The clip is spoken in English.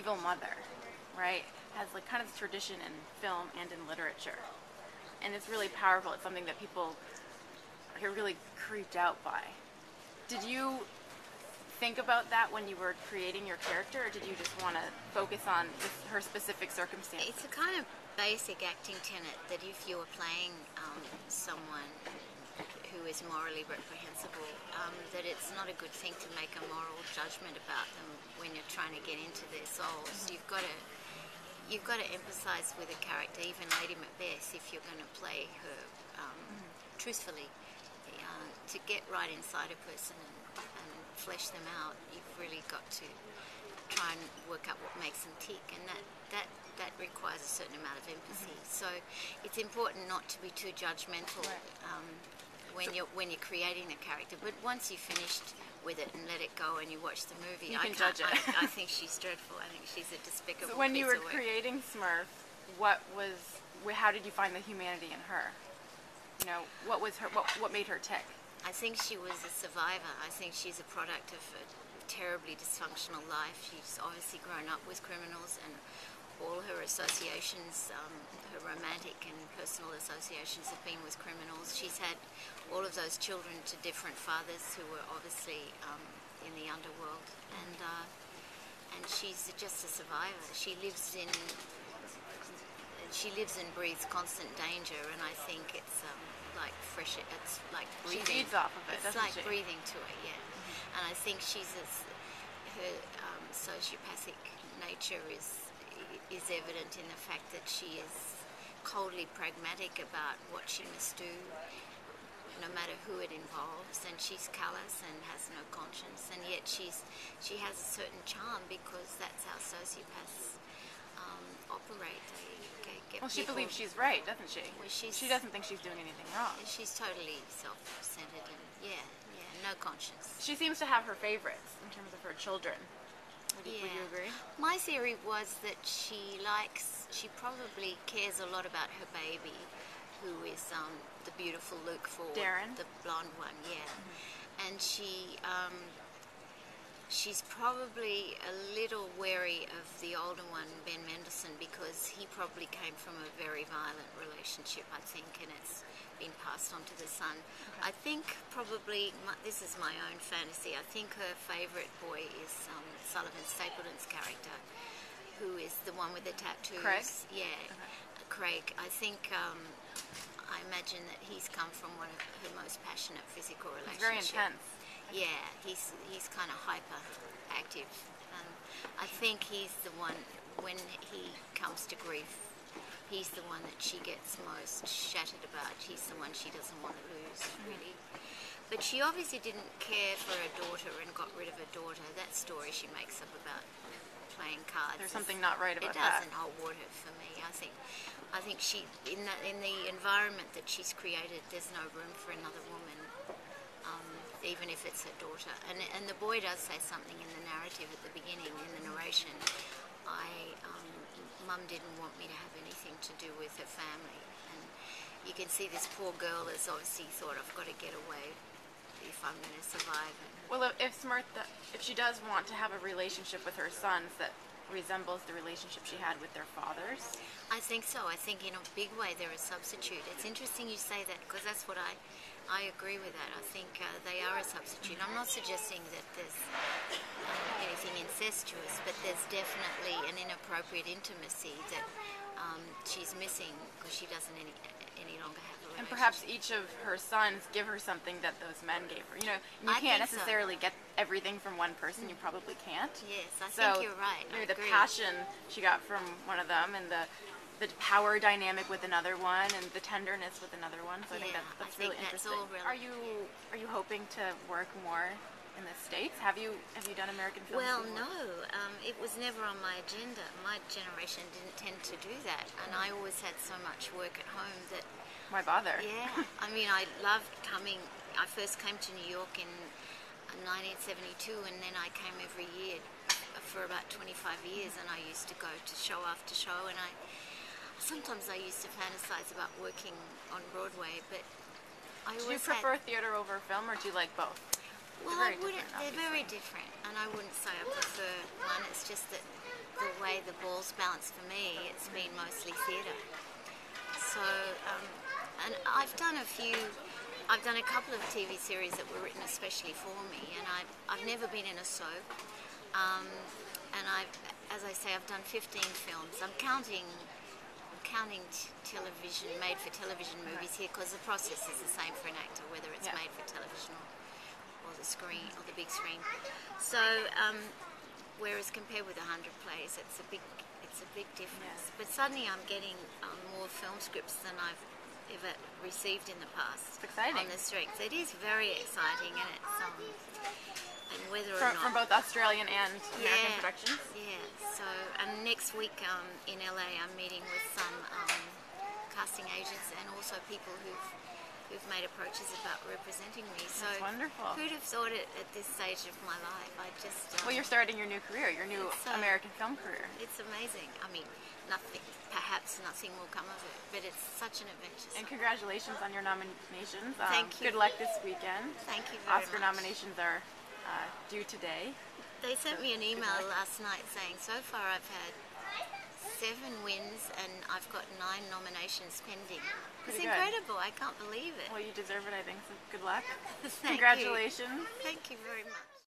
evil mother, right, has like kind of tradition in film and in literature, and it's really powerful. It's something that people are really creeped out by. Did you think about that when you were creating your character, or did you just want to focus on her specific circumstances? It's a kind of basic acting tenet that if you are playing someone who is morally reprehensible, that it's not a good thing to make a moral judgment about them when you're trying to get into their souls. You've got to empathise with a character, even Lady Macbeth, if you're going to play her truthfully. To get right inside a person and flesh them out, you've really got to try and work out what makes them tick, and that requires a certain amount of empathy. So it's important not to be too judgmental when you're creating a character. But once you've finished with it and let it go and you watch the movie, you can judge it. I think she's dreadful. I think she's a despicable. So when you were piece of work. creating Smurf, how did you find the humanity in her? You know, what made her tick? I think she was a survivor. I think she's a product of a terribly dysfunctional life. She's obviously grown up with criminals, and all her associations, her romantic and personal associations, have been with criminals. She's had all of those children to different fathers who were obviously in the underworld, and she's just a survivor. She lives and breathes constant danger, and I think it's like fresh. It's like breathing. She feeds off of it. It's doesn't like she? breathing to her, yeah. And I think her sociopathic nature is evident in the fact that she is coldly pragmatic about what she must do, no matter who it involves, and she's callous and has no conscience, and yet she has a certain charm, because that's how sociopaths operate. They get Well, she people, believes she's right, doesn't she? Well, she doesn't think she's doing anything wrong. She's totally self-centered and no conscience. She seems to have her favorites in terms of her children. Would you agree? My theory was that she probably cares a lot about her baby, who is the beautiful Luke Ford, Darren? the blonde one, and she's probably a little wary of the older one, Ben Mendelsohn, because he probably came from a very violent relationship, I think, and it's been passed on to the son. Okay. I think probably, this is my own fantasy, I think her favourite boy is Sullivan Stapleton's character, who is the one with the tattoos. Craig? Yeah, Okay. Craig. I think, I imagine that he's come from one of her most passionate physical relationships. It's very intense. Yeah, he's kind of hyperactive. I think he's the one, when he comes to grief, he's the one that she gets most shattered about. He's the one she doesn't want to lose, really. But she obviously didn't care for her daughter and got rid of her daughter. That story she makes up about playing cards. There's something not right about that. It doesn't hold water for me. I think she, in the environment that she's created, there's no room for another woman. Even if it's her daughter. And the boy does say something in the narrative at the beginning, in the narration. Mum didn't want me to have anything to do with her family. And you can see this poor girl has obviously thought, I've got to get away if I'm going to survive. Well, if she does want to have a relationship with her sons that resembles the relationship she had with their fathers. I think so. I think in a big way they're a substitute. It's interesting you say that, because that's what I agree with that. I think they are a substitute. I'm not suggesting that there's anything incestuous, but there's definitely an inappropriate intimacy that she's missing, because she doesn't any longer have a relationship. And perhaps each of her sons give her something that those men gave her. You know, you can't necessarily get everything from one person. You probably can't. Yes, I think you're right. Maybe the passion she got from one of them, and the power dynamic with another one, and the tenderness with another one. So I think that's really interesting. All really. Are you hoping to work more in the States? Have you done American films before? No. It was never on my agenda. My generation didn't tend to do that, and I always had so much work at home that. Why bother? Yeah, I mean, I loved coming. I first came to New York in 1972, and then I came every year for about 25 years, and I used to go to show after show, and sometimes I used to fantasize about working on Broadway, but I always Do you prefer theater over film, or do you like both? Well, I wouldn't. They're very different, and I wouldn't say I prefer one. It's just that the way the ball's bounced for me, it's been mostly theatre. So, and I've done a couple of TV series that were written especially for me, and I've never been in a soap. And as I say, I've done 15 films. I'm counting television, made for television movies here, because the process is the same for an actor, whether it's made for television or the screen or the big screen. So, whereas compared with 100 plays, it's a big difference. But suddenly I'm getting more film scripts than I've ever received in the past. It's exciting. On the strength, it is very exciting, and it's and whether or not from both Australian and American productions. Yeah. So, and next week in LA, I'm meeting with some casting agents and also people who've made approaches about representing me. So that's wonderful. Who'd have thought it at this stage of my life? I just well, you're starting your new career, your new American film career. It's amazing. I mean, perhaps nothing will come of it, but it's such an adventure. And congratulations on your nominations. Thank you. Good luck this weekend. Thank you very Oscar much. nominations are due today. They sent me an email last night saying so far I've had 7 wins and I've got 9 nominations pending. It's incredible. I can't believe it. Well, you deserve it, I think. So good luck. Thank Congratulations. you. Thank you very much.